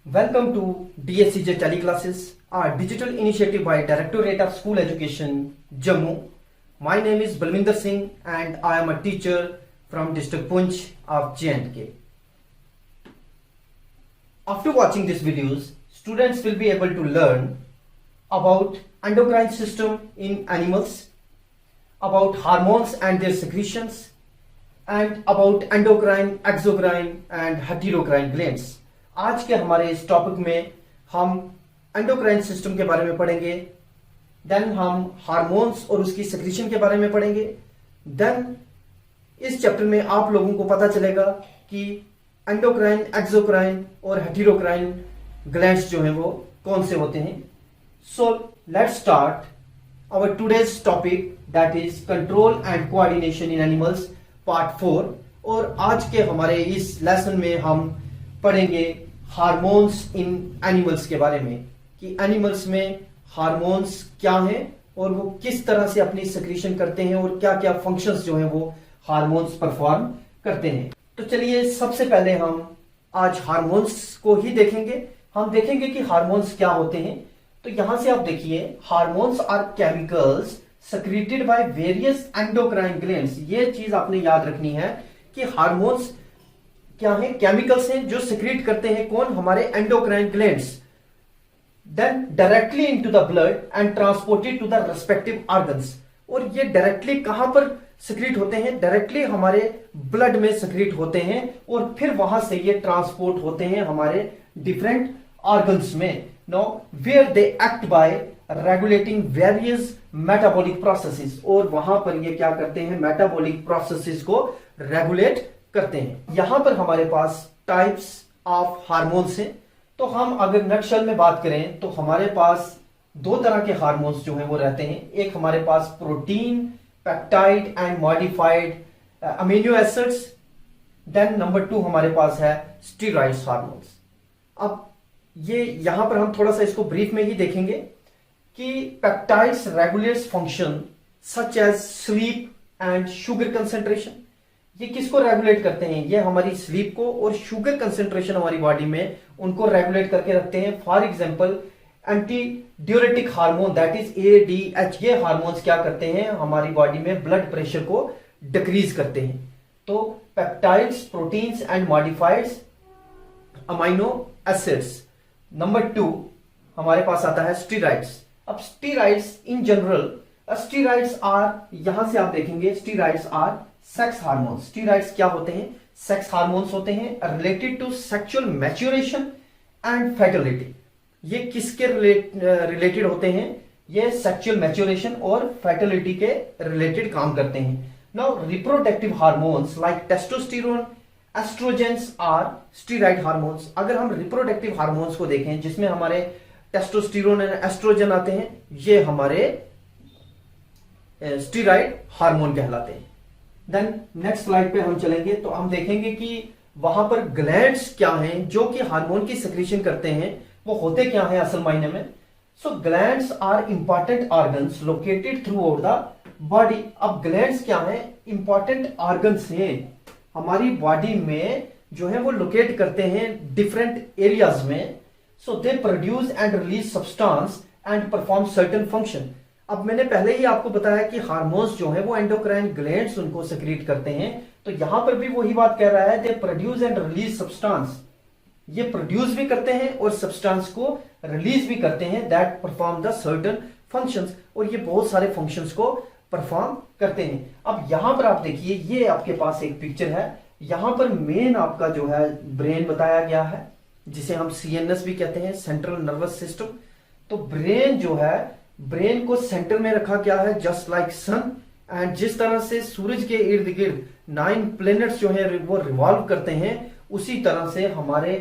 Welcome to DSCJ Teleclasses, a digital initiative by Directorate of School Education, Jammu. My name is Balwinder Singh and I am a teacher from District Poonch of J&K. After watching these videos, students will be able to learn about endocrine system in animals, about hormones and their secretions, and about endocrine, exocrine and heterocrine glands. आज के हमारे इस topic में हम endocrine system के बारे में पढ़ेंगे, देन हम हार्मोन्स और उसकी सेक्रेशन के बारे में पढ़ेंगे। देन इस चैप्टर में आप लोगों को पता चलेगा कि एंडोक्राइन, एक्सोक्राइन और हेटेरोक्राइन ग्लैंड्स जो हैं वो कौन से होते हैं। So let's start our today's topic, that is control and coordination in animals part 4। और आज के हमारे इस लेसन में हम पढ़ेंगे हार्मोन्स इन एनिमल्स के बारे में, कि एनिमल्स में हार्मोन्स क्या हैं और वो किस तरह से अपनी सेक्रेशन करते हैं और क्या क्या फंक्शंस जो हैं वो हार्मोन्स परफॉर्म करते हैं। तो चलिए सबसे पहले हम आज हार्मोन्स को ही देखेंगे। हम देखेंगे कि हार्मोन्स क्या होते हैं। तो यहां से आप देखिए, hormones are chemicals secreted by various endocrine glands। ये चीज आपने याद रखनी है कि हार्मोन्स क्या है, केमिकल्स हैं जो सिक्रीट करते हैं कौन, हमारे endocrine glands, then directly into the blood and transported to the respective organs. और ये डायरेक्टली कहां पर सिक्रीट होते हैं, डायरेक्टली हमारे ब्लड में सिक्रीट होते हैं और फिर वहां से ये ट्रांसपोर्ट होते हैं हमारे डिफरेंट ऑर्गन्स में। No where they act by regulating various metabolic processes. और वहां पर ये क्या करते हैं, मेटाबॉलिक प्रोसेसेस को रेगुलेट करते हैं। यहां पर हमारे पास टाइप्स ऑफ हार्मोन्स हैं। तो हम अगर नटशेल में बात करें तो हमारे पास दो तरह के हार्मोन्स जो हैं वो रहते हैं। एक हमारे पास protein, peptide and modified amino acids. Then number 2 हमारे पास है स्टेरॉइड्स हार्मोन्स। अब ये यहां पर हम थोड़ा सा इसको ब्रीफ में ही देखेंगे कि peptides regulates function such as sleep and sugar concentration. ये किसको रेगुलेट करते हैं, ये हमारी स्लीप को और शुगर कंसेंट्रेशन हमारी बॉडी में उनको रेगुलेट करके रखते हैं। For example anti diuretic hormone that is ADH, ये हार्मोन्स क्या करते हैं, हमारी बॉडी में ब्लड प्रेशर को डिक्रीज करते हैं। तो peptides, proteins and modifieds amino acids. Number 2 हमारे पास आता है स्टेरॉइड्स। अब steroids in general, steroids are, यहां से आप देखेंगे steroids are sex hormones. Steroids क्या होते हैं, सेक्स हार्मोन्स होते हैं related to sexual maturation and fertility. ये किसके रिलेटेड होते हैं, ये सेक्सुअल मैच्योरेशन और फर्टिलिटी के रिलेटेड काम करते हैं। Now reproductive hormones like testosterone, estrogens are steroid hormones. अगर हम रिप्रोडक्टिव हार्मोन्स को देखें जिसमें हमारे टेस्टोस्टेरोन एंड एस्ट्रोजन आते हैं, ये हमारे स्टेरॉइड हार्मोन कहलाते हैं। देन नेक्स्ट स्लाइड पे हम चलेंगे तो हम देखेंगे कि वहां पर ग्लैंड्स क्या हैं जो कि हार्मोन की सेक्रेशन करते हैं, वो होते क्या हैं असल मायने में। So glands are important organs located throughout the body. अब ग्लैंड्स क्या हैं, इंपॉर्टेंट ऑर्गन्स हैं हमारी बॉडी में जो है वो लोकेट करते हैं डिफरेंट एरियाज में। So they produce and release substance and perform certain function. अब मैंने पहले ही आपको बताया कि हार्मोन्स जो है वो एंडोक्राइन ग्लैंड्स उनको सेक्रेट करते हैं। तो यहां पर भी वही बात कह रहा है, दे प्रोड्यूस एंड रिलीज सब्सटेंस। ये प्रोड्यूस भी करते हैं और सब्सटेंस को रिलीज भी करते हैं, that perform the certain functions. और ये बहुत सारे फंक्शंस को परफॉर्म करते हैं। अब यहां पर आप देखिए, ये आपके पास एक पिक्चर है। यहां पर मेन आपका जो है ब्रेन बताया गया है, जिसे हम CNS भी कहते हैं, सेंट्रल नर्वस सिस्टम। तो ब्रेन जो है, ब्रेन को सेंटर में रखा गया है जस्ट लाइक सन। एंड जिस तरह से सूरज के इर्द गिर्द 9 प्लैनेट्स जो है वो रिवॉल्व करते हैं, उसी तरह से हमारे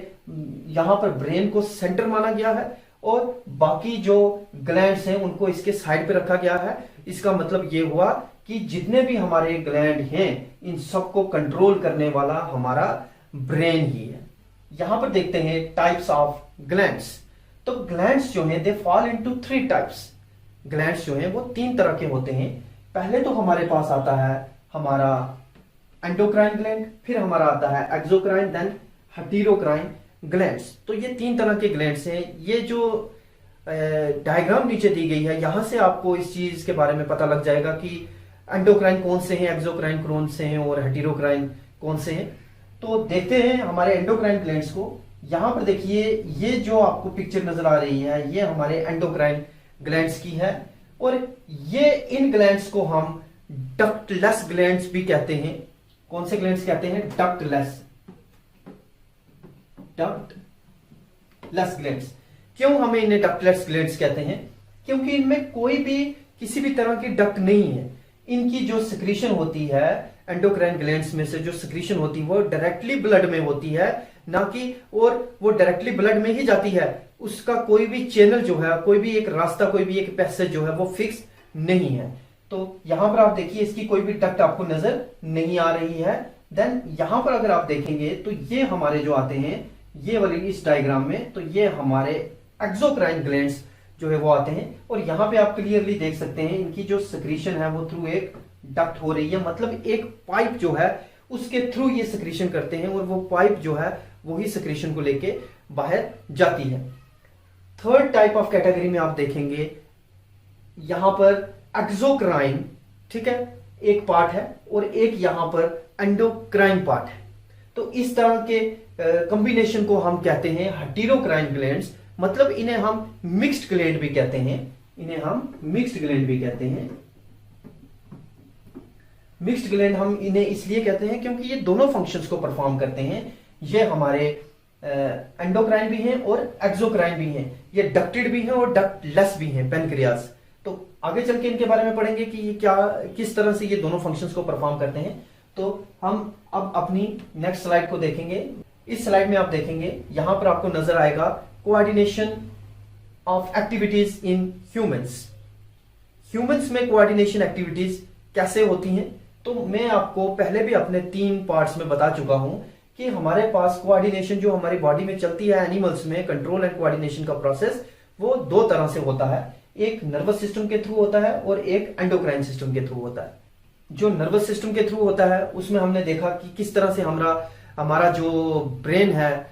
यहां पर ब्रेन को सेंटर माना गया है और बाकी जो ग्लैंड्स हैं उनको इसके साइड पे रखा गया है। इसका मतलब ये हुआ कि जितने भी हमारे ग्लैंड हैं इन सबको कंट्रोल करने वाला हमारा ब्रेन ही है। यहां पर देखते हैं टाइप्स ऑफ ग्लैंड्स। तो ग्लैंड्स जो हैं they fall into 3 types. Glands जो हैं वो 3 तरह के होते हैं। पहले तो हमारे पास आता है हमारा एंडोक्राइन ग्लैंड, फिर हमारा आता है एक्सोक्राइन, देन हेटेरोक्राइन ग्लैंड्स। तो ये 3 तरह के ग्लैंड्स हैं। ये जो डायग्राम नीचे दी गई है, यहां से आपको इस चीज के बारे में पता लग जाएगा कि एंडोक्राइन कौन से हैं, एक्सोक्राइन कौन से हैं और हेटेरोक्राइन कौन से हैं। तो देखते हैं हमारे एंडोक्राइन ग्लैंड्स को। यहां पर देखिए, ये जो आपको पिक्चर नजर आ रही है, ये हमारे एंडोक्राइन ग्लैंड्स की है। और ये इन ग्लैंड्स को हम डक्टलेस ग्लैंड्स भी कहते हैं। कौन से ग्लैंड्स कहते हैं? Ductless glands. क्यों हमें इन्हें डक्टलेस ग्लैंड्स कहते हैं? क्योंकि इनमें कोई भी किसी भी तरह की डक्ट नहीं है। इनकी जो सिक्रीशन होती है एंडोक्राइन ग्लैंड्स में से, जो सिक्रीशन होती है वो डायरेक्टली ब्लड में होती है, ना कि और वो डायरेक्टली ब्लड में ही जाती है। उसका कोई भी चैनल जो है, कोई भी एक रास्ता, कोई भी एक पैसेज जो है वो फिक्स नहीं है। तो यहां पर आप देखिए, इसकी कोई भी डक्ट आपको नजर नहीं आ रही है। देन यहां पर अगर आप देखेंगे तो ये हमारे जो आते हैं, ये वाली इस डायग्राम में, तो ये हमारे एक्सोक्राइन ग्लैंड्स जो है वो आते हैं। और यहां पे आप क्लियरली देख सकते हैं इनकी जो सिक्रीशन है वो थ्रू एक डक्ट हो रही है, मतलब एक पाइप जो है उसके थ्रू ये सिक्रीशन करते हैं और वो पाइप जो है वही सिक्रीशन को लेके बाहर जाती है। थर्ड टाइप ऑफ कैटेगरी में आप देखेंगे यहां पर एक्सोक्राइन, ठीक है, एक पार्ट है और एक यहां पर एंडोक्राइन पार्ट है। तो इस तरह के कॉम्बिनेशन को हम कहते हैं हेटेरोक्राइन ग्लैंड्स, मतलब इन्हें हम मिक्स्ड ग्लैंड भी कहते हैं। इन्हें हम मिक्स्ड ग्लैंड भी कहते हैं। मिक्स्ड ग्लैंड हम इन्हें इसलिए कहते हैं क्योंकि ये दोनों फंक्शंस को परफॉर्म करते हैं। ये हमारे एंडोक्राइन भी हैं और एक्सोक्राइन भी हैं। ये डक्टेड भी हैं और डक्टलेस भी हैं, पेनक्रियाज। तो आगे चल के इनके बारे में पढ़ेंगे कि ये क्या, किस तरह से ये दोनों फंक्शंस को परफॉर्म करते हैं। तो हम अब अपनी नेक्स्ट स्लाइड को देखेंगे। इस स्लाइड में आप देखेंगे, यहां पर आपको नजर आएगा coordination of activities in humans. Humans में कोऑर्डिनेशन एक्टिविटीज कैसे होती हैं? तो मैं आपको पहले भी अपने 3 पार्ट्स में बता चुका हूं कि हमारे पास कोऑर्डिनेशन जो हमारी बॉडी में चलती है एनिमल्स में, कंट्रोल एंड कोऑर्डिनेशन का प्रोसेस वो 2 तरह से होता है। एक नर्वस सिस्टम के थ्रू होता है और एक एंडोक्राइन सिस्टम के थ्रू होता है। जो नर्वस सिस्टम के थ्रू होता है उसमें हमने देखा कि किस तरह से हमारा जो ब्रेन है,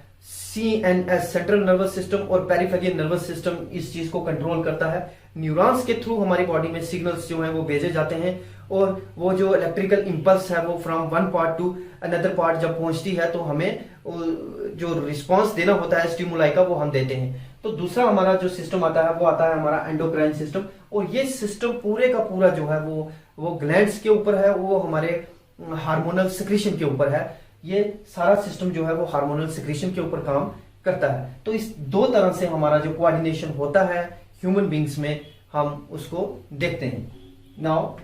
CNS सेंट्रल नर्वस सिस्टम और पेरिफेरल नर्वस सिस्टम इस चीज को कंट्रोल करता है। न्यूरॉन्स के थ्रू हमारी बॉडी में सिग्नल्स जो हैं वो भेजे जाते हैं और वो जो इलेक्ट्रिकल इंपल्स है वो from one part two another part जब पहुंचती है तो हमें जो रिस्पांस देना होता है स्टिमुलाई का वो हम देते हैं। तो दूसरा हमारा जो सिस्टम आता है वो आता है हमारा एंडोक्राइन सिस्टम। और ये सिस्टम पूरे का पूरा जो है वो ग्लैंड्स के ऊपर है, वो हमारे हार्मोनल सिक्रीशन के ऊपर है। ये सारा सिस्टम जो है वो हार्मोनल सिक्रीशन के ऊपर काम करता है। तो इस 2 तरह से हमारा जो कोऑर्डिनेशन होता है ह्यूमन बींग्स में, हम उसको देखते हैं। नाउ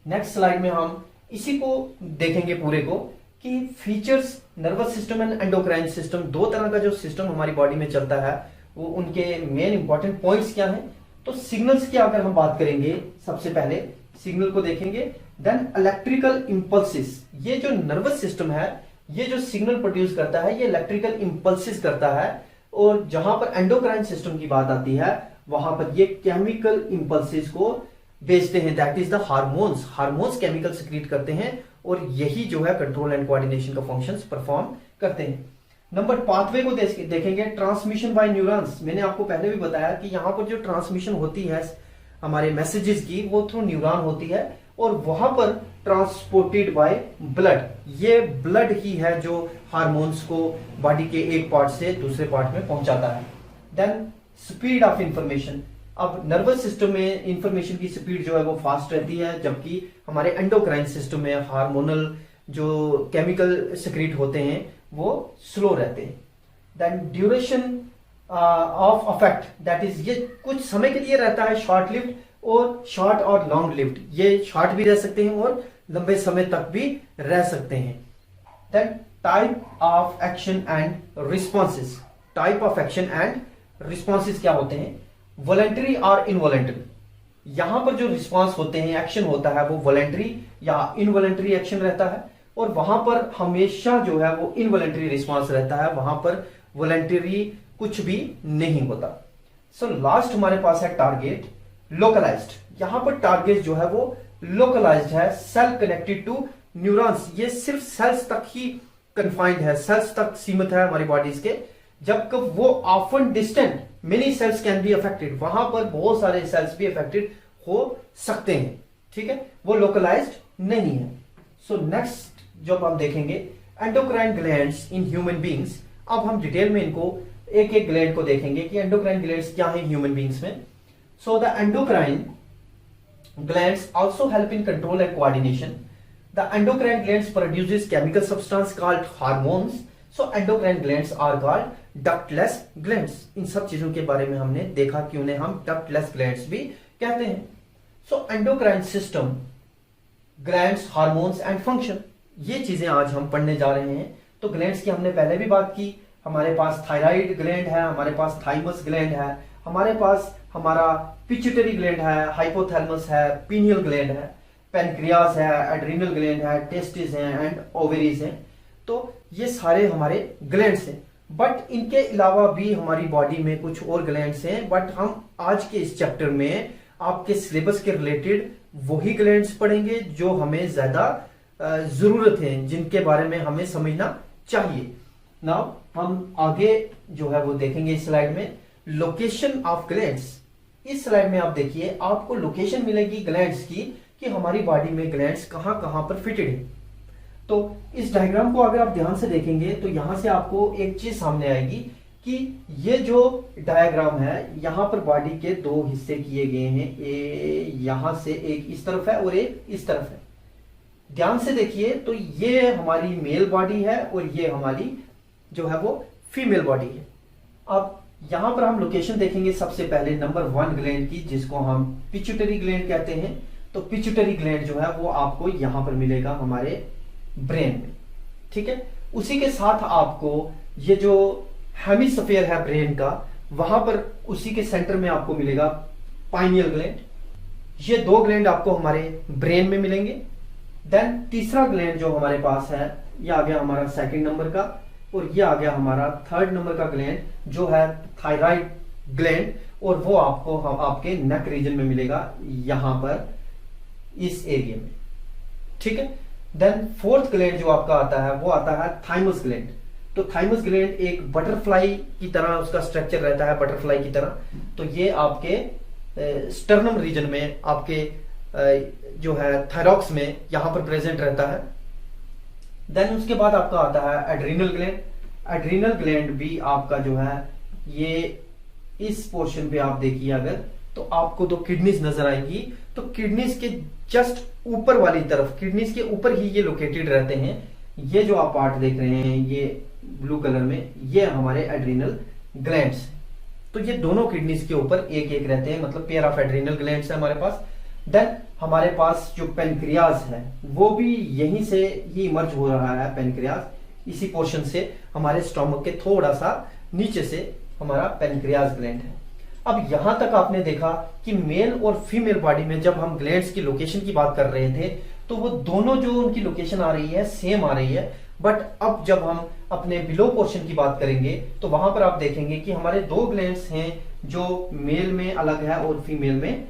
नेक्स्ट स्लाइड में हम इसी को देखेंगे पूरे को कि features nervous system and endocrine system, 2 तरह का जो सिस्टम हमारी बॉडी में चलता है वो उनके मेन इंपॉर्टेंट पॉइंट्स क्या हैं। तो सिग्नल्स की अगर हम बात करेंगे, सबसे पहले सिग्नल को देखेंगे। देन इलेक्ट्रिकल इंपल्सिस, ये जो नर्वस सिस्टम है ये जो सिग्नल प्रोड्यूस करता है ये इलेक्ट्रिकल इंपल्सिस करता है। और जहां पर एंडोक्राइन सिस्टम की बात आती है वहां पर ये केमिकल इंपल्सिस को भेजते हैं, that is the hormones. Hormones chemical secrete करते हैं और यही जो है कंट्रोल एंड कोऑर्डिनेशन का फंक्शंस परफॉर्म करते हैं। नंबर पाथवे को देखेंगे, ट्रांसमिशन बाय न्यूरॉन्स। मैंने आपको पहले भी बताया कि यहां पर जो ट्रांसमिशन होती है हमारे मैसेजेस की वो थ्रू न्यूरॉन होती है और वहां पर ट्रांसपोर्टेड बाय ब्लड। ये ब्लड ही है जो हार्मोन्स को बॉडी के एक पार्ट से दूसरे पार्ट में पहुंचाता है। देन स्पीड ऑफ इंफॉर्मेशन, अब नर्वस सिस्टम में इंफॉर्मेशन की स्पीड जो है वो फास्ट रहती है, जबकि हमारे एंडोक्राइन सिस्टम में हार्मोनल जो केमिकल सिक्रीट होते हैं वो स्लो रहते हैं। Then duration of affect, that is ये कुछ समय के लिए रहता है, शॉर्ट लिव्ड और शॉर्ट और लॉन्ग लिव्ड। ये शॉर्ट भी रह सकते हैं और लंबे समय तक भी रह सकते हैं। Then type of action and responses, type of action and responses क्या होते हैं, वॉलेंटरी और इनवॉलेंटरी। यहां पर जो रिस्पॉन्स होते हैं, एक्शन होता है वो वॉलेंटरी या इनवॉलेंटरी एक्शन रहता है और वहां पर हमेशा जो है वो इनवॉलेंटरी रिस्पॉन्स रहता है, वहां पर वॉलेंटरी कुछ भी नहीं होता। सो लास्ट हमारे पास है टारगेट लोकलाइज्ड। यहां पर टारगेट जो है वो लोकलाइज्ड है, सेल कनेक्टेड टू न्यूरॉन्स। ये सिर्फ सेल्स तक ही कन्फाइंड है, सेल्स तक सीमित है हमारी बॉडीज के, जब कब वो often distant many cells can be affected, वहां पर बहुत सारे सेल्स भी अफेक्टेड हो सकते हैं, ठीक है, वो लोकलाइज्ड नहीं है। सो नेक्स्ट जब हम देखेंगे endocrine glands in human beings, अब हम डिटेल में इनको एक एक ग्लैंड को देखेंगे कि एंडोक्राइन ग्लैंड्स क्या है ह्यूमन बींग्स में। So the endocrine glands also help in control and coordination. The endocrine glands produces chemical substance called hormones. So endocrine glands are called ductless glands. इन सब चीजों के बारे में हमने देखा कि उन्हें हम डक्टलेस ग्लैंड्स भी कहते हैं। सो endocrine system, glands, hormones and function, ये चीजें आज हम पढ़ने जा रहे हैं। तो ग्लैंड्स की हमने पहले भी बात की, हमारे पास थायराइड ग्लैंड है, हमारे पास थाइमस ग्लैंड है, हमारे पास हमारा पिट्यूटरी ग्लैंड है, हाइपोथैलेमस है, पीनियल ग्लैंड है, पेनक्रियास है, एड्रिनल ग्लैंड है, टेस्टिस हैं एंड ओवेरीज हैं। तो ये सारे हमारे ग्लैंड्स हैं, बट इनके अलावा भी हमारी बॉडी में कुछ और ग्लैंड्स हैं, बट हम आज के इस चैप्टर में आपके सिलेबस के रिलेटेड वही ग्लैंड्स पढ़ेंगे जो हमें ज्यादा जरूरत है, जिनके बारे में हमें समझना चाहिए। नाउ हम आगे जो है वो देखेंगे इस स्लाइड में लोकेशन ऑफ ग्लैंड्स। इस स्लाइड में आप देखिए, आपको लोकेशन मिलेगी ग्लैंड्स की कि हमारी बॉडी में ग्लैंड्स कहां कहां पर फिटेड है। तो इस डायग्राम को अगर आप ध्यान से देखेंगे तो यहां से आपको एक चीज सामने आएगी कि ये जो डायग्राम है, यहां पर बॉडी के दो हिस्से किए गए हैं, यहां से एक इस तरफ है और एक इस तरफ है। ध्यान से देखिए तो ये हमारी मेल बॉडी है और ये हमारी जो है वो फीमेल बॉडी है। अब यहां पर हम लोकेशन देखेंगे सबसे पहले नंबर 1 ग्लैंड की, जिसको हम पिट्यूटरी ग्लैंड कहते हैं। तो पिट्यूटरी ग्लैंड जो है वो आपको यहां पर मिलेगा हमारे ब्रेन में, ठीक है। उसी के साथ आपको ये जो हेमिस्फीयर है ब्रेन का, वहां पर उसी के सेंटर में आपको मिलेगा पाइनियल ग्लैंड। ये दो ग्लैंड आपको हमारे ब्रेन में मिलेंगे। देन तीसरा ग्लैंड जो हमारे पास है, ये आ गया हमारा सेकंड नंबर का, और ये आ गया हमारा थर्ड नंबर का ग्लैंड जो है थायराइड ग्लैंड, और वो आपको आपके नेक रीजन में मिलेगा, यहां पर इस एरिया में, ठीक है। देन फोर्थ ग्लैंड जो आपका आता है वो आता है थाइमस ग्लैंड। तो थाइमस ग्लैंड एक बटरफ्लाई की तरह उसका स्ट्रक्चर रहता है, बटरफ्लाई की तरह। तो ये आपके स्टर्नम रीजन में, आपके जो है थायरॉक्स में यहां पर प्रेजेंट रहता है। देन उसके बाद आपका आता है एड्रिनल ग्लैंड। एड्रिनल ग्लैंड भी आपका जो है ये इस पोर्शन पे आप देखिए अगर, तो आपको दो किडनीज नजर आएंगी। तो किडनीज के जस्ट ऊपर वाली तरफ, किडनीज के ऊपर ही ये लोकेटेड रहते हैं। ये जो आप पार्ट देख रहे हैं ये ब्लू कलर में, ये हमारे एड्रिनल ग्लैंड्स। तो ये दोनों किडनीज के ऊपर एक एक रहते हैं, मतलब पेयर ऑफ एड्रिनल ग्लैंड्स है हमारे पास। देन हमारे पास जो पेनक्रियाज है वो भी यहीं से ही इमर्ज हो रहा है। पेनक्रियाज इसी पोर्शन से, हमारे स्टोमक के थोड़ा सा नीचे से हमारा पेनक्रियाज ग्लैंड है। अब यहां तक आपने देखा कि मेल और फीमेल बॉडी में जब हम ग्लैंड्स की लोकेशन की बात कर रहे थे तो वो दोनों जो उनकी लोकेशन आ रही है सेम आ रही है। बट अब जब हम अपने बिलो पोर्शन की बात करेंगे तो वहां पर आप देखेंगे कि हमारे दो ग्लैंड्स हैं जो मेल में अलग है और फीमेल में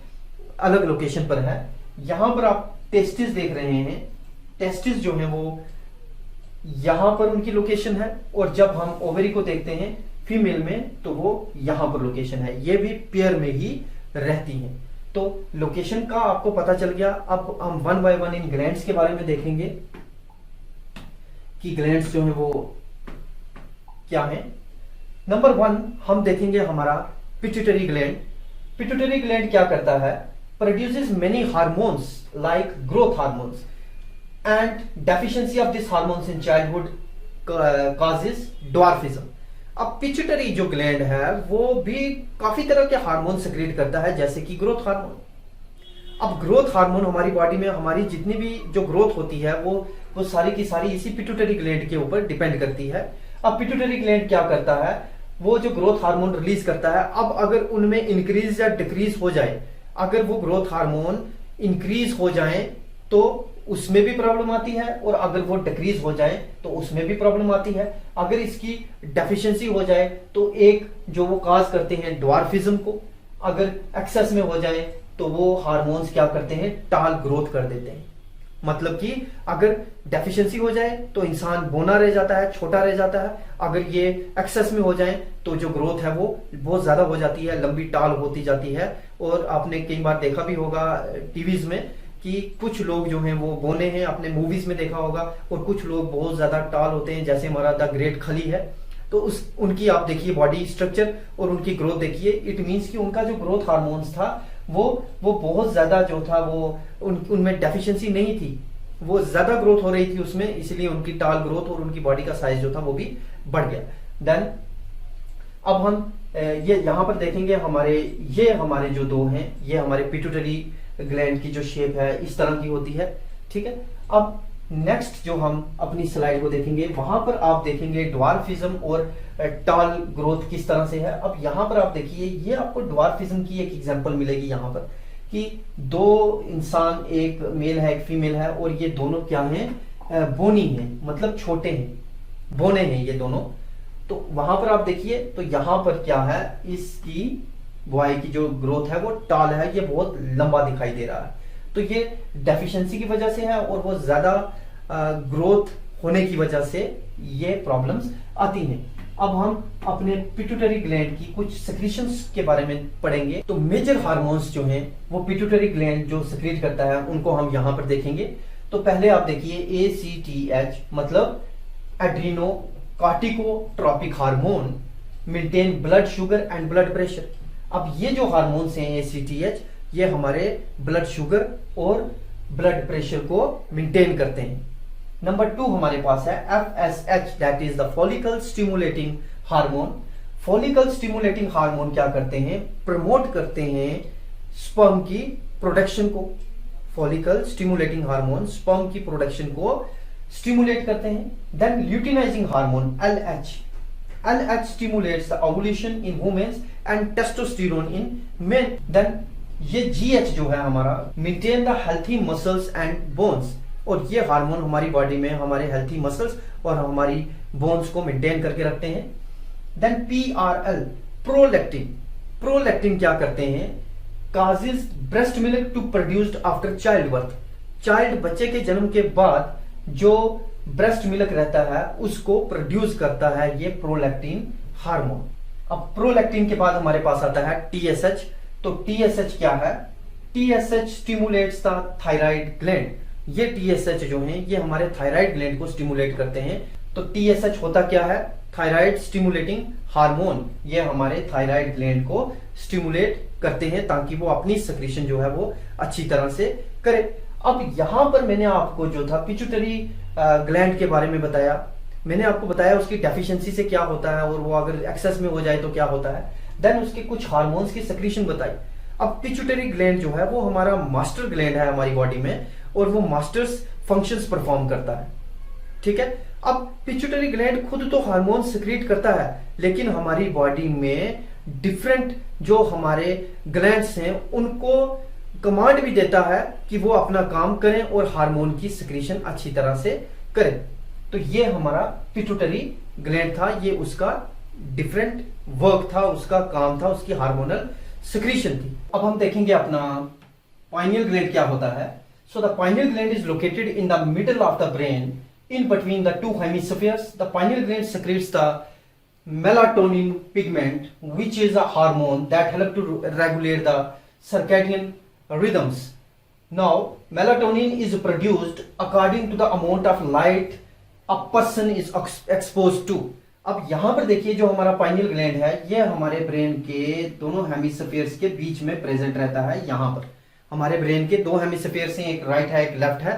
अलग लोकेशन पर है। यहां पर आप टेस्टिस देख रहे हैं, टेस्टिस जो है वो यहां पर उनकी लोकेशन है, और जब हम ओवरी को देखते हैं फीमेल में तो वो यहां पर लोकेशन है। ये भी पेयर में ही रहती हैं। तो लोकेशन का आपको पता चल गया। अब हम 1 बाय 1 इन ग्लैंड्स के बारे में देखेंगे कि ग्लैंड्स जो है वो क्या है। नंबर 1 हम देखेंगे हमारा पिट्यूटरी ग्लैंड। पिट्यूटरी ग्लैंड क्या करता है? Produces many hormones like growth hormones, and deficiency of this hormones in childhood causes dwarfism. अब पिट्यूटरी जो ग्लैंड है वो भी काफी तरह के हार्मोन सेक्रेट करता है, जैसे कि ग्रोथ हार्मोन। अब ग्रोथ हार्मोन हमारी बॉडी में हमारी जितनी भी जो ग्रोथ होती है वो सारी की सारी इसी पिट्यूटरी ग्लैंड के ऊपर डिपेंड करती है। अब पिट्यूटरी ग्लैंड क्या करता है? वो जो ग्रोथ हार्मोन रिलीज करता है, अब अगर उनमें इंक्रीज या डिक्रीज हो जाए, अगर वो ग्रोथ हार्मोन इंक्रीज हो जाए तो उसमें भी प्रॉब्लम आती है, और अगर वो डिक्रीज हो जाए तो उसमें भी प्रॉब्लम आती है। अगर इसकी डेफिशिएंसी हो जाए तो एक जो वो काज करते हैं ड्वार्फिज्म को, अगर एक्सेस में हो जाए तो वो हार्मोन्स क्या करते हैं? टाल ग्रोथ कर देते हैं। मतलब कि अगर डेफिशिएंसी हो जाए तो इंसान बौना रह जाता है, छोटा रह जाता है। अगर ये एक्सेस में हो जाए तो जो ग्रोथ है वो बहुत ज्यादा हो जाती है, लंबी टाल होती जाती है। और आपने कई बार देखा भी होगा टीवीज में कि कुछ लोग जो हैं वो बौने हैं, आपने मूवीज में देखा होगा, और कुछ लोग बहुत ज्यादा टाल होते हैं, जैसे हमारा द ग्रेट खली है। तो उनकी आप देखिए बॉडी स्ट्रक्चर और उनकी ग्रोथ देखिए, इट मीन्स कि उनका जो ग्रोथ हार्मोन्स था वो बहुत ज्यादा जो था वो उनमें डेफिशिएंसी नहीं थी, वो ज्यादा ग्रोथ हो रही थी उसमें, इसलिए उनकी टाल ग्रोथ और उनकी बॉडी का साइज जो था वो भी बढ़ गया। देन अब हम ये यहां पर देखेंगे ये हमारे जो दो हैं, ये हमारे पिट्यूटरी ग्लैंड की जो शेप है इस तरह की होती है। ठीक है, अब नेक्स्ट जो हम अपनी स्लाइड को देखेंगे वहां पर आप देखेंगे ड्वार्फिज्म और टॉल ग्रोथ किस तरह से है। अब यहां पर आप देखिए, ये आपको ड्वार्फिज्म की एक एग्जांपल मिलेगी यहां पर कि दो इंसान, एक मेल है एक फीमेल है, और ये दोनों क्या हैं, बोनी हैं, मतलब छोटे हैं, बोने हैं ये दोनों। तो वहां पर आप देखिए तो यहां पर क्या है, इसकी बॉय की जो ग्रोथ है वो टॉल है, ये बहुत लंबा दिखाई दे रहा है। तो ये डेफिशिएंसी की वजह से है और वो ज्यादा ग्रोथ होने की वजह से ये प्रॉब्लम्स आती हैं। अब हम अपने पिट्यूटरी ग्लैंड की कुछ सेक्रीशंस के बारे में पढ़ेंगे। तो मेजर हार्मोन्स जो हैं वो पिट्यूटरी ग्लैंड जो सेक्रेट करता है उनको हम यहां पर देखेंगे। तो पहले आप देखिए ACTH मतलब adrenocorticotropic hormone maintain blood sugar and blood pressure. अब ये जो हार्मोन्स हैं ACTH, ये हमारे ब्लड शुगर और ब्लड प्रेशर को मेंटेन करते हैं। नंबर 2 हमारे पास है FSH, that is the follicle stimulating hormone. Follicle stimulating hormone क्या करते हैं, प्रमोट करते हैं स्पर्म की प्रोडक्शन को। फॉलिकल स्टिमुलेटिंग हार्मोन स्पर्म की प्रोडक्शन को स्टिमुलेट करते हैं। Then luteinising hormone LH stimulates the ovulation in women and testosterone in men. Then ये GH जो है हमारा maintain the healthy muscles and bones, और ये हार्मोन हमारी बॉडी में हमारे हेल्थी मसल्स और हमारी बोन्स को मेंटेन करके रखते हैं। देन PRL प्रोलैक्टिन क्या करते हैं, causes breast milk to produced after child birth. बच्चे के जन्म के बाद जो ब्रेस्ट मिल्क रहता है उसको प्रोड्यूस करता है ये प्रोलैक्टिन हार्मोन। अब प्रोलैक्टिन के बाद हमारे पास आता है TSH। तो TSH क्या है, TSH stimulates the thyroid gland. ये TSH जो है ये हमारे थायराइड ग्लैंड को स्टिमुलेट करते हैं। तो TSH होता क्या है, थायराइड स्टिमुलेटिंग हार्मोन। ये हमारे थायराइड ग्लैंड को स्टिमुलेट करते हैं ताकि वो अपनी सेक्रेशन जो है वो अच्छी तरह से करे। अब यहां पर मैंने आपको जो था पिट्यूटरी ग्लैंड के बारे में बताया, मैंने आपको बताया उसकी डेफिशिएंसी से क्या होता है और वो अगर एक्सेस में हो जाए तो क्या होता है। देन उसके कुछ हार्मोन्स की सेक्रेशन बताई। अब पिट्यूटरी ग्लैंड जो है वो हमारा मास्टर ग्लैंड है हमारी बॉडी में, और वो मास्टर्स फंक्शंस परफॉर्म करता है। ठीक है, अब पिट्यूटरी ग्लैंड खुद तो हार्मोन सेक्रेट करता है, लेकिन हमारी बॉडी में डिफरेंट जो हमारे ग्लैंड्स हैं उनको कमांड भी देता है कि वो अपना काम करें और हार्मोन की सेक्रेशन अच्छी तरह से करें। तो ये हमारा पिट्यूटरी ग्लैंड था, ये उसका डिफरेंट वर्क था, उसका काम था, उसकी हार्मोनल सेक्रेशन थी। अब हम देखेंगे अपना पाइनियल ग्लैंड क्या होता है। So the pineal gland is located in the middle of the brain in between the two hemispheres. The pineal gland secretes the melatonin pigment, which is a hormone that helps to regulate the circadian rhythms. Now, melatonin is produced according to the amount of light a person is exposed to. अब यहां पर देखिए जो हमारा pineal gland है ये हमारे brain के दोनों हेमिस्फीयर्स के बीच में प्रेजेंट रहता है। यहां पर हमारे ब्रेन के दो हेमिस्फीयर्स हैं, एक राइट है एक लेफ्ट है,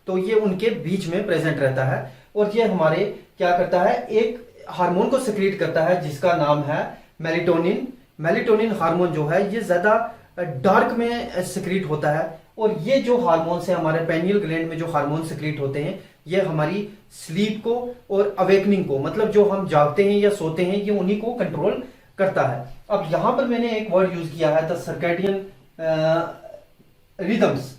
तो ये उनके बीच में प्रेजेंट रहता है। और ये हमारे क्या करता है, एक हार्मोन को सेक्रेट करता है जिसका नाम है मेलेटोनिन। मेलेटोनिन हार्मोन जो है ये ज्यादा डार्क में सेक्रेट होता है। और ये जो हार्मोन्स है हमारे पेनियल ग्लैंड में जो हार्मोन सेक्रेट होते हैं ये हमारी स्लीप को और अवेकनिंग को, मतलब जो हम जागते हैं या सोते हैं, ये उन्हीं को कंट्रोल करता है। अब यहां पर मैंने एक वर्ड यूज किया है द सर्कैडियन रिदम्स।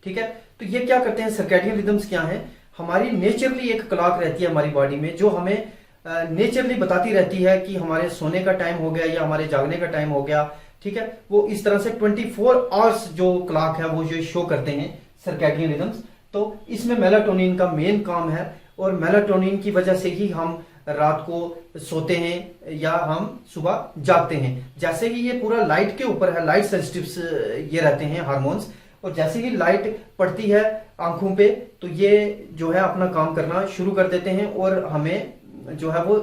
ठीक है, तो ये क्या करते हैं, सर्कैडियन रिदम्स क्या है, हमारी नेचरली एक क्लॉक रहती है हमारी बॉडी में जो हमें नेचरली बताती रहती है कि हमारे सोने का टाइम हो गया या हमारे जागने का टाइम हो गया। ठीक है, वो इस तरह से 24 आवर्स जो क्लॉक है वो जो शो करते हैं सर्कैडियन रिदम्स। तो इसमें मेलाटोनिन का मेन काम है, और मेलाटोनिन की वजह से ही हम रात को सोते हैं या हम सुबह जागते हैं। जैसे ही ये पूरा लाइट के ऊपर है, लाइट सेंसिटिव ये रहते हैं हार्मोन्स, और जैसे ही लाइट पड़ती है आंखों पे तो ये जो है अपना काम करना शुरू कर देते हैं और हमें जो है वो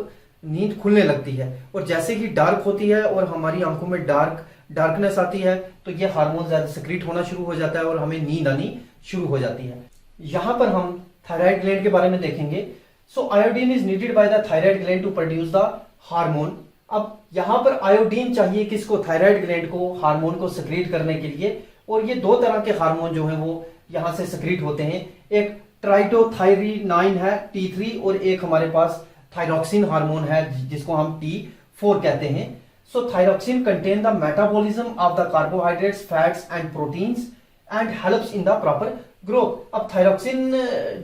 नींद खुलने लगती है। और जैसे ही डार्क होती है और हमारी आंखों में डार्कनेस आती है तो ये हार्मोन ज्यादा सिक्रीट होना शुरू हो जाता है और हमें नींद आनी शुरू हो जाती है। यहाँ पर हम थायराइड ग्लैंड के बारे में देखेंगे। So iodine is needed by the thyroid gland to produce the hormone. अब यहाँ पर आयोडीन चाहिए किसको? थायराइड ग्लैंड को, हार्मोन को सिक्रीट करने के लिए। और ये दो तरह के हार्मोन जो है वो यहाँ से सिक्रीट होते हैं। एक ट्राइटोथायरीनाइन है T3, और एक हमारे पास थायरॉक्सिन हार्मोन है जिसको हम T4 कहते हैं। So thyroxine contain the metabolism of the carbohydrates, fats and proteins and helps in the proper growth. अब थायरॉक्सिन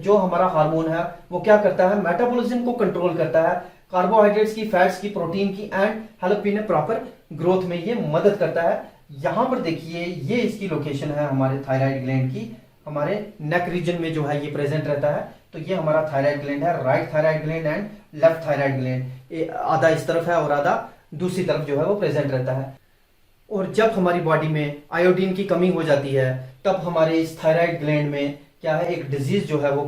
जो हमारा हार्मोन है वो क्या करता है? मेटाबॉलिज्म को कंट्रोल करता है, कार्बोहाइड्रेट्स की, फैट्स की, प्रोटीन की, and help in proper growth में ये मदद करता है। यहां पर देखिए ये इसकी लोकेशन है हमारे थायराइड ग्लैंड की, हमारे नेक रीजन में जो है ये प्रेजेंट रहता है। तो ये हमारा थायराइड ग्लैंड है, right thyroid gland and left thyroid gland. आधा इस तरफ है और आधा दूसरी तरफ जो है वो प्रेजेंट रहता है। और जब हमारी बॉडी में आयोडीन की कमी हो जाती है तब हमारे इस थायराइड ग्लैंड में क्या है, एक डिजीज जो है वो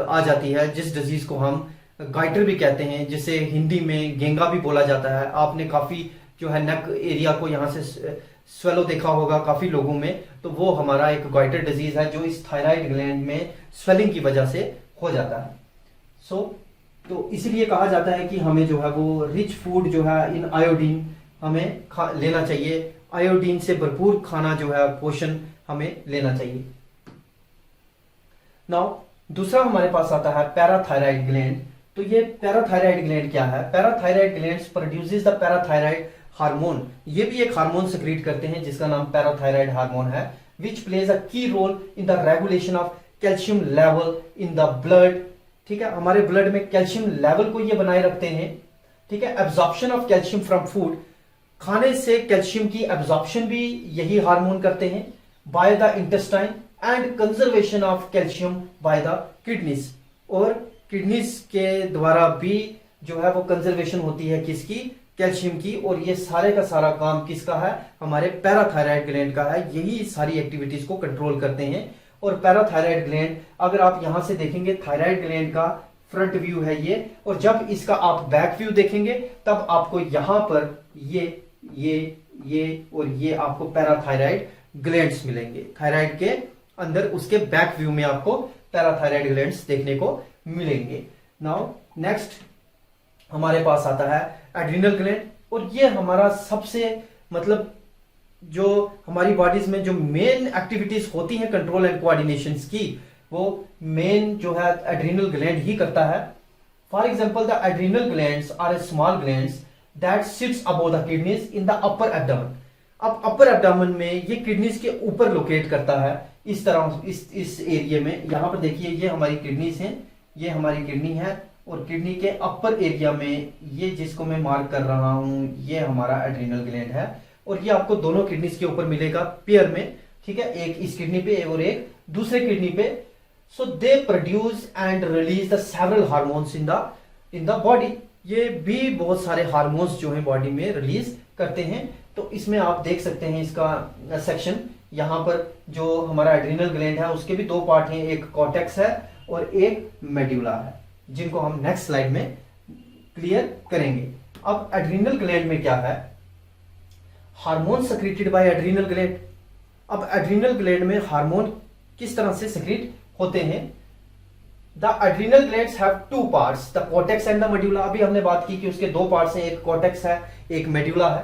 आ जाती है, जिस डिजीज को हम गाइटर भी कहते हैं, जिसे हिंदी में गेंगा भी बोला जाता है। आपने काफी जो है नेक एरिया को यहाँ से स्वेलो देखा होगा काफी लोगों में, तो वो हमारा एक गाइटर डिजीज है जो इस थायराइड ग्लैंड में स्वेलिंग की वजह से हो जाता है। तो इसलिए कहा जाता है कि हमें जो है वो रिच फूड जो है इन आयोडीन हमें लेना चाहिए। आयोडीन से भरपूर खाना जो है, पोषण हमें लेना चाहिए। नाउ दूसरा हमारे पास आता है पैराथायराइड ग्लैंड। तो ये पैराथायराइड ग्लैंड क्या है? Parathyroid glands produces the parathyroid hormone. ये भी एक हार्मोन सिक्रीट करते हैं जिसका नाम पैराथायराइड हार्मोन है, विच plays a key role in the regulation of calcium level in the blood. ठीक है, हमारे ब्लड में कैल्शियम लेवल को ये बनाए रखते हैं। ठीक है, absorption of calcium from food, खाने से कैल्शियम की एब्जॉर्प्शन भी यही हार्मोन करते हैं। By the intestine and conservation of calcium by the kidneys, और किडनीज के द्वारा भी जो है वो कंजर्वेशन होती है किसकी? कैल्शियम की। और ये सारे का सारा काम किसका है? हमारे पैराथायराइड ग्लैंड का है। यही सारी एक्टिविटीज को कंट्रोल करते हैं। और पैराथायराइड ग्लैंड अगर आप यहां से देखेंगे, थायराइड ग्लैंड का फ्रंट व्यू है ये, और जब इसका आप बैक व्यू देखेंगे तब आपको यहां पर ये और ये आपको पैराथायराइड ग्लैंड्स मिलेंगे। थायराइड के अंदर उसके बैक व्यू में आपको पैराथायराइड ग्लैंड्स देखने को मिलेंगे। नाउ नेक्स्ट हमारे पास आता है एड्रिनल ग्लैंड, और ये हमारा सबसे मतलब जो हमारी बॉडीज में जो मेन एक्टिविटीज होती हैं कंट्रोल एंड कोऑर्डिनेशन की, वो मेन जो है एड्रिनल ग्लैंड ही करता है। For example the adrenal glands are a small glands that sits above the kidneys in the upper abdomen. अब अपर एब्डोमेन में ये किडनीज के ऊपर लोकेट करता है, इस तरह इस एरिया में। यहां पर देखिए ये हमारी किडनीज हैं, ये हमारी किडनी है, और किडनी के अपर एरिया में ये जिसको मैं मार्क कर रहा हूं ये हमारा एड्रिनल ग्लैंड है। और ये आपको दोनों किडनीज के ऊपर मिलेगा पेयर में। ठीक है, एक इस किडनी पे और एक दूसरे किडनी पे। So they produce and release the several hormones in the body. ये भी बहुत सारे हार्मोन्स जो है बॉडी में रिलीज करते हैं। तो इसमें आप देख सकते हैं इसका सेक्शन। यहाँ पर जो हमारा एड्रिनल ग्लैंड है उसके भी दो पार्ट हैं, एक कॉर्टेक्स है और एक मेड्यूला है, जिनको हम नेक्स्ट स्लाइड में क्लियर करेंगे। अब एड्रिनल ग्लैंड में क्या है? Hormone secreted bye adrenal gland. अब एड्रिनल ग्लैंड में हार्मोन किस तरह से सेक्रेट होते हैं? The adrenal glands have two parts, the cortex and the medulla. अभी हमने बात की कि उसके दो पार्ट्स हैं, एक कॉर्टेक्स है एक मेड्यूला है।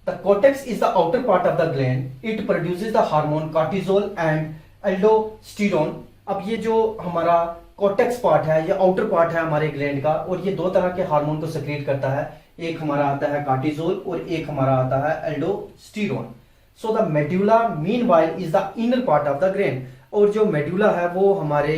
The cortex is the outer part of the gland, it produces the hormone cortisol and aldosterone. अब ये जो हमारा कॉर्टेक्स पार्ट है, ये आउटर पार्ट है हमारे ग्लैंड का, और ये दो तरह के हार्मोन को सेक्रेट करता है। एक हमारा आता है कॉर्टिसोल और एक हमारा आता है aldosterone. So the medulla meanwhile is the inner part of the gland, और जो मेड्यूला है वो हमारे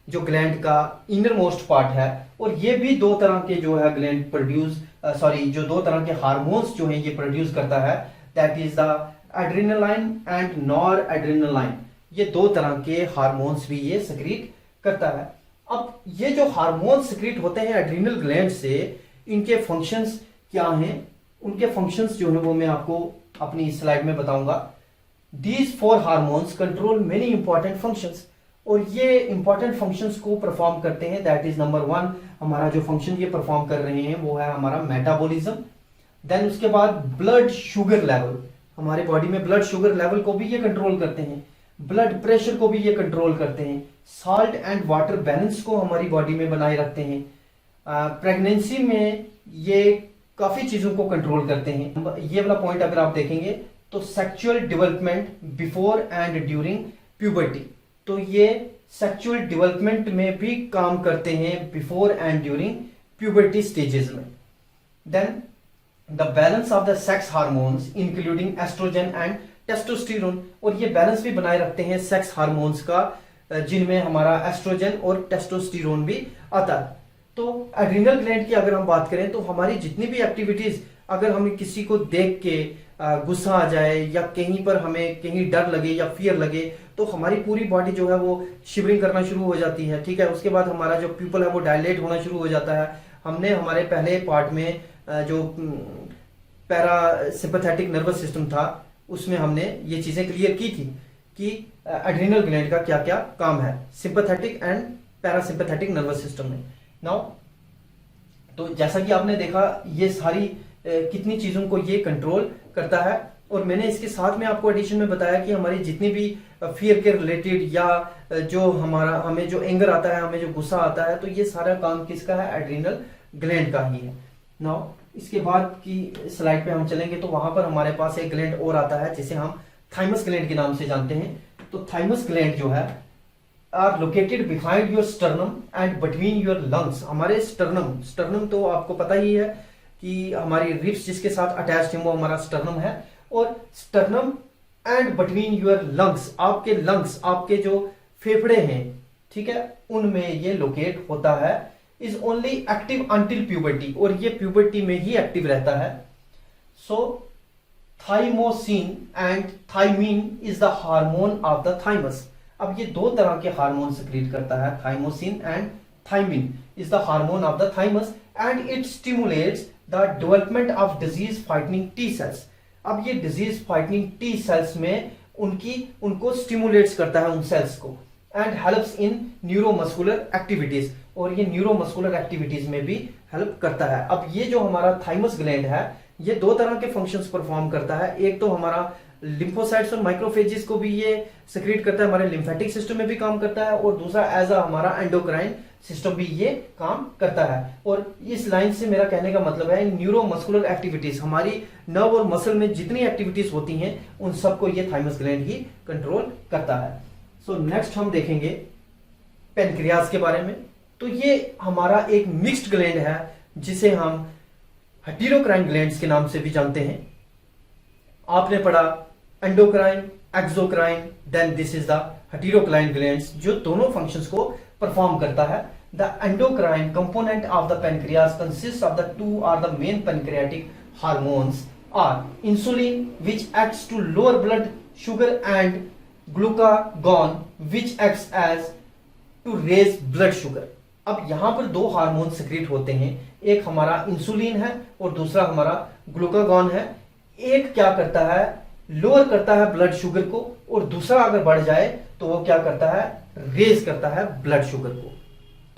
जो ग्लैंड का इनर मोस्ट पार्ट है। और ये भी दो तरह के जो है ग्लैंड जो दो तरह के हार्मोन्स जो है ये प्रोड्यूस करता है, that is the adrenaline and nor adrenaline. ये 2 तरह के हार्मोन्स भी ये सेक्रीट करता है। अब ये जो हार्मोन सेक्रीट होते हैं एड्रीनल ग्लैंड से, इनके फंक्शंस क्या हैं, उनके फंक्शंस जो है वो मैं आपको अपनी स्लाइड में बताऊंगा। These 4 hormones control many important functions, और ये इंपॉर्टेंट फंक्शंस को परफॉर्म करते हैं। दैट इज नंबर 1, हमारा जो फंक्शन ये परफॉर्म कर रहे हैं वो है हमारा मेटाबॉलिज्म। देन उसके बाद ब्लड शुगर लेवल, हमारे बॉडी में ब्लड शुगर लेवल को भी ये कंट्रोल करते हैं, ब्लड प्रेशर को भी ये कंट्रोल करते हैं, सॉल्ट एंड वाटर बैलेंस को हमारी बॉडी में बनाए रखते हैं। प्रेगनेंसी में ये काफी चीजों को कंट्रोल करते हैं। ये वाला पॉइंट अगर आप देखेंगे तो sexual development before and during puberty, तो ये सेक्सुअल डेवलपमेंट में भी काम करते हैं before and during puberty stages में। Then the balance of the sex hormones including estrogen and testosterone, और ये बैलेंस भी बनाए रखते हैं सेक्स हार्मोन्स का, जिनमें हमारा एस्ट्रोजन और टेस्टोस्टेरोन भी आता है। तो एड्रीनल ग्लैंड की अगर हम बात करें तो हमारी जितनी भी एक्टिविटीज, अगर हमें किसी को देख के गुस्सा आ जाए या कहीं पर हमें कहीं डर लगे या फियर लगे, तो हमारी पूरी बॉडी जो है वो शिवरिंग करना शुरू हो जाती है, ठीक है। उसके बाद हमारा जो प्यूपल है वो डायलेट होना शुरू हो जाता है। हमने हमारे पहले पार्ट में जो पैरासिम्पैथेटिक नर्वस सिस्टम था उसमें हमने ये चीजें क्लियर की थी कि एड्रीनल ग्लैंड का क्या क्या काम है sympathetic and parasympathetic nervous system में। नाउ तो जैसा कि आपने देखा ये सारी कितनी चीजों को ये कंट्रोल करता है, और मैंने इसके साथ में आपको एडिशन में बताया कि हमारी जितनी भी फियर के रिलेटेड या जो हमें जो एंगर आता है, हमें जो गुस्सा आता है, तो ये सारा काम किसका है, एड्रीनल ग्लैंड का ही है। नाउ इसके बाद की स्लाइड पे हम चलेंगे तो वहां पर हमारे पास एक ग्लैंड और आता है जिसे हम थाइमस ग्लैंड के नाम से जानते हैं। तो थाइमस ग्लैंड जो है are located behind your sternum and between your lungs. हमारे स्टर्नम तो आपको पता ही है कि हमारी रिब्स जिसके साथ अटैच्ड है वो हमारा स्टर्नम है, और sternum and between your lungs, आपके लंग्स, आपके जो फेफड़े हैं, ठीक है, उनमें ये लोकेट होता है। Is only active until puberty, और ये प्यूबर्टी में ही एक्टिव रहता है। So thymosin and thymine is the hormone of the thymus. अब ये 2 तरह के हार्मोन सेक्रेट करता है, thymosin and thymine is the hormone of the thymus and it stimulates the development of disease fighting T cells. अब ये disease fighting T sales में उनको स्टिमुलेट्स करता है, उन सेल्स को, and helps in neuromuscular activities, और ये न्यूरोमस्कुलर एक्टिविटीज में भी हेल्प करता है। अब ये जो हमारा थाइमस ग्लैंड है ये 2 तरह के फंक्शंस परफॉर्म करता है। एक तो हमारा लिम्फोसाइट्स और माइक्रोफेजेस को भी ये सेक्रेट करता है, हमारे लिम्फेटिक सिस्टम में भी काम करता है, और दूसरा एज अ हमारा एंडोक्राइन सिस्टम भी ये काम करता है। और इस लाइन से मेरा कहने का मतलब है न्यूरोमस्कुलर एक्टिविटीज, हमारी नर्व और मसल में जितनी एक्टिविटीज होती हैं उन सबको ये थाइमस ग्लैंड ही कंट्रोल करता है। सो नेक्स्ट हम देखेंगे पेनक्रियाज के बारे में। तो ये हमारा एक मिक्स्ड ग्लैंड है जिसे हम हेटेरोक्राइन ग्लैंड्स के नाम से भी जानते हैं। आपने पढ़ा endocrine, exocrine, then this is the heterocrine glands, जो दोनों फंक्शंस को परफॉर्म करता है। The endocrine component of the pancreas consist of the 2 are the main pancreatic hormones are insulin which acts to lower blood sugar and glucagon which acts as to raise blood sugar. अब यहां पर 2 hormone secret होते हैं, एक हमारा insulin है और दूसरा हमारा ग्लूकागॉन है। एक क्या करता है, लोअर करता है ब्लड शुगर को, और दूसरा अगर बढ़ जाए तो वो क्या करता है, रेज करता है ब्लड शुगर को,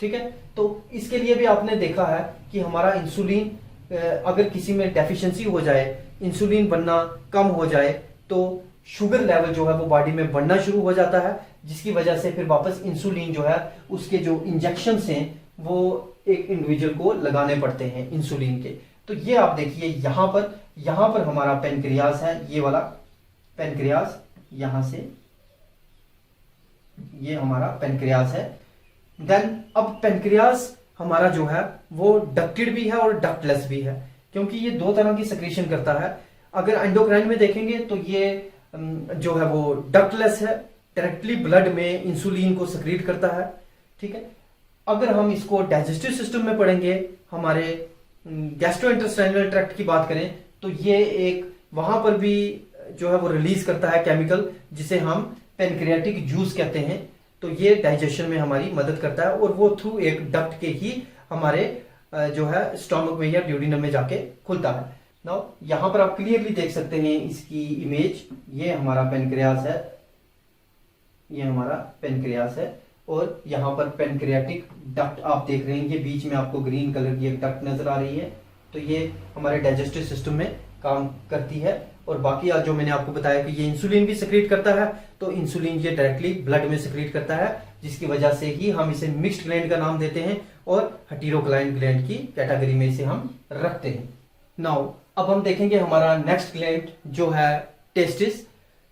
ठीक है। तो इसके लिए भी आपने देखा है कि हमारा इंसुलिन अगर किसी में डेफिशिएंसी हो जाए, इंसुलिन बनना कम हो जाए, तो शुगर लेवल जो है वो बॉडी में बढ़ना शुरू हो जाता है, जिसकी वजह से फिर वापस इंसुलिन जो है उसके जो इंजेक्शन हैं वो एक इंडिविजुअल को लगाने पड़ते हैं इंसुलिन के। तो ये आप देखिए यहां पर हमारा पेनक्रियाज है, ये वाला पेनक्रियाज, यहां से ये हमारा पेनक्रियाज है। देन अब पेनक्रियाज हमारा जो है वो डक्टेड भी है और डक्टलेस भी है, क्योंकि ये 2 तरह की सेक्रेशन करता है। अगर एंडोक्राइन में देखेंगे तो ये जो है वो डक्टलेस है, डायरेक्टली ब्लड में इंसुलिन को सेक्रेट करता है, ठीक है। अगर हम इसको डाइजेस्टिव सिस्टम में पढ़ेंगे, हमारे गैस्ट्रोइंटेस्टाइनल ट्रैक्ट की बात करें, तो ये एक वहां पर भी जो है वो रिलीज करता है केमिकल, जिसे हम पेनक्रियाटिक जूस कहते हैं। तो ये डाइजेशन में हमारी मदद करता है और वो थ्रू एक डक्ट के ही हमारे जो है स्टोमक में या ड्यूडिनम में जाके खुलता है। नाउ यहां पर आप क्लियरली देख सकते हैं इसकी इमेज। ये हमारा पेनक्रियास है, ये हमारा पेनक्रियास है और यहाँ पर पेनक्रियाटिक डक्ट आप देख रहे हैं। ये बीच में आपको ग्रीन कलर की एक डक्ट नजर आ रही है। तो ये हमारे डाइजेस्टिव सिस्टम में काम करती है। और बाकी आज जो मैंने आपको बताया कि ये इंसुलिन भी सिक्रीट करता है, तो इंसुलिन ये डायरेक्टली ब्लड में सिक्रीट करता है, जिसकी वजह से ही हम इसे मिक्स्ड ग्लैंड का नाम देते हैं और हेटेरोक्लाइन ग्लैंड की कैटेगरी में इसे हम रखते हैं। नाउ अब हम देखेंगे हमारा नेक्स्ट ग्लैंड जो है testis.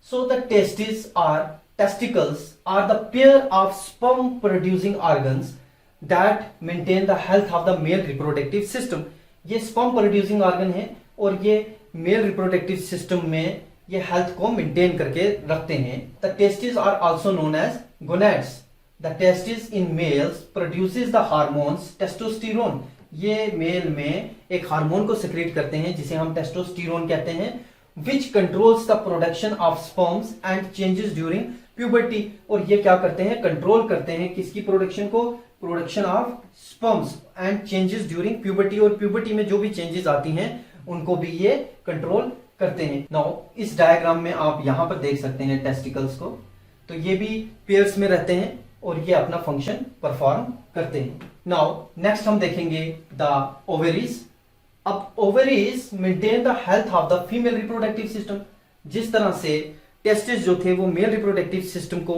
So the testis are testicles are the pair of sperm producing organs that maintain the health of the male reproductive system। ये sperm producing organ है और ये male reproductive system में ये health को maintain करके रखते हैं। The testes are also known as gonads। The testis in males produces the hormones testosterone। ये मेल में एक हार्मोन को secrete करते हैं जिसे हम testosterone कहते हैं, which controls the production of sperms and changes during puberty। और ये क्या करते हैं, कंट्रोल करते हैं किसकी प्रोडक्शन को, production of sperms and changes during puberty. और प्यूबर्टी में जो भी चेंजेस आती हैं उनको भी ये कंट्रोल करते हैं। नाउ इस डायग्राम में आप यहां पर देख सकते हैं टेस्टिकल्स को। तो ये भी पेयर्स में रहते हैं और ये अपना फंक्शन परफॉर्म करते हैं। नाउ नेक्स्ट हम देखेंगे द ओवेरीज। अब ovaries maintain the health of the female reproductive system. जिस तरह से टेस्टिस जो थे वो मेल रिप्रोडक्टिव सिस्टम को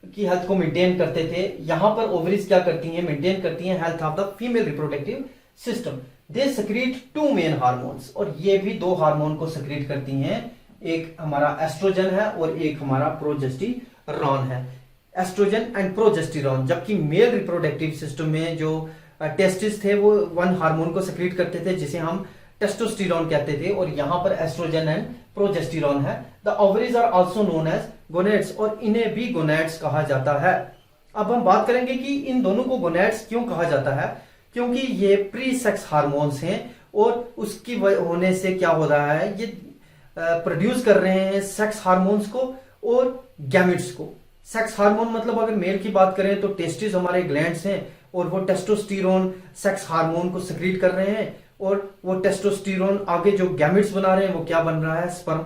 की हेल्थ को मेंटेन करते थे, यहां पर ओवरीज क्या करती हैं, मेंटेन करती हैं health of the female reproductive system. They secrete two main hormones. और ये भी दो हार्मोन को सेक्रीट करती हैं, एक हमारा एस्ट्रोजन है और एक हमारा प्रोजेस्टेरॉन है। Oestrogen and progesterone. जबकि मेल रिप्रोडक्टिव सिस्टम में जो टेस्टिस थे वो वन हार्मोन को सेक्रीट करते थे जिसे हम टेस्टोस्टेरॉन कहते थे, और यहां पर एस्ट्रोजन एंड प्रोजेस्टेरॉन है। The ovaries are also known as gonads और इन्हें भी गोनेड्स कहा जाता है। अब हम बात करेंगे कि इन दोनों को गोनेड्स क्यों कहा जाता है, क्योंकि ये प्री सेक्स हार्मोन्स हैं और उसकी होने से क्या हो रहा है, ये प्रोड्यूस कर रहे हैं सेक्स हार्मोन्स को और गैमेट्स को। सेक्स हार्मोन मतलब अगर मेल की बात करें तो टेस्टिस हमारे ग्लैंड्स हैं और वो टेस्टोस्टेरोन सेक्स हार्मोन को सिक्रीट कर रहे हैं, और वो टेस्टोस्टेरोन आगे जो गैमेट्स बना रहे हैं वो क्या बन रहा है, स्पर्म।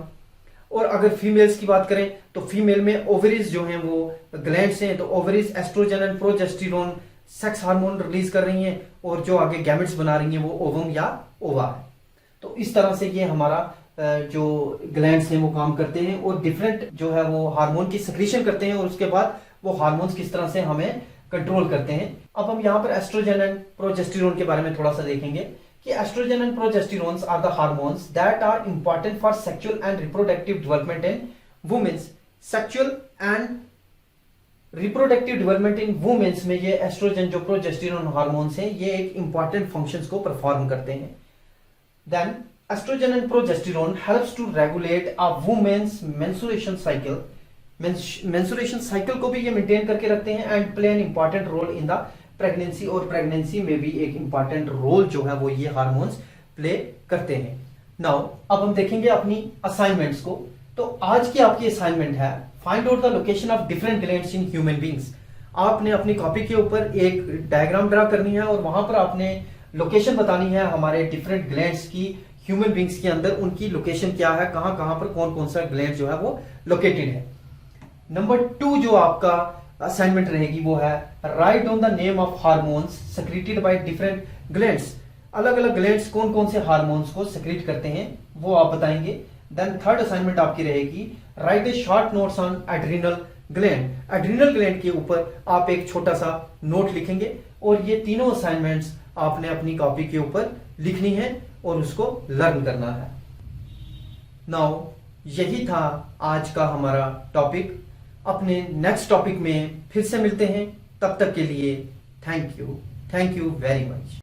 और अगर फीमेल्स की बात करें तो फीमेल में ओवरीज जो हैं वो ग्लैंड्स हैं, तो ovaries oestrogen and progesterone sex hormone release कर रही हैं और जो आगे गैमेट्स बना रही हैं वो ओवम या ओवा है। तो इस तरह से ये हमारा जो ग्लैंड्स हैं वो काम करते हैं और डिफरेंट जो है वो हार्मोन की सिक्रीशन करते हैं और उसके बाद वो हार्मोन्स किस तरह से हमें कंट्रोल करते हैं। अब हम यहाँ पर एस्ट्रोजन एंड प्रोजेस्टेरॉन के बारे में थोड़ा सा देखेंगे कि estrogen and progesterones are the hormones that are important for sexual and reproductive development in women's. Sexual and reproductive development in women's में ये एस्ट्रोजन जो प्रोजेस्टेरॉन हार्मोन्स हैं ये एक इंपॉर्टेंट फंक्शंस को परफॉर्म करते हैं। Then oestrogen and progesterone helps to regulate a women's menstruation cycle. Menstruation cycle को भी ये मेंटेन करके रखते हैं and play an important role in the pregnancy. और प्रेगनेंसी में भी एक इंपॉर्टेंट रोल जो है वो ये हार्मोन्स प्ले करते हैं। नाउ अब हम देखेंगे अपनी असाइनमेंट्स को। तो आज की आपकी असाइनमेंट है find out the location of different glands in human beings. आपने अपनी कॉपी के ऊपर एक डायग्राम ड्रा करनी है और वहां पर आपने लोकेशन बतानी है हमारे डिफरेंट ग्लैंड्स की ह्यूमन बींग्स के अंदर, उनकी लोकेशन क्या है, कहां कहां पर कौन कौन सा ग्लैंड जो है वो लोकेटेड है। नंबर 2 जो आपका असाइनमेंट रहेगी वो है write down the name of hormones secreted by different glands. अलग अलग ग्लैंड्स कौन कौन से हार्मोन्स को सेक्रेट करते हैं वो आप बताएंगे। देन थर्ड असाइनमेंट आपकी रहेगी right A short notes on adrenal gland. Adrenal gland के ऊपर आप एक छोटा सा नोट लिखेंगे और ये तीनों असाइनमेंट्स आपने अपनी कॉपी के ऊपर लिखनी है और उसको लर्न करना है। नाउ यही था आज का हमारा टॉपिक। अपने नेक्स्ट टॉपिक में फिर से मिलते हैं, तब तक के लिए थैंक यू वेरी मच।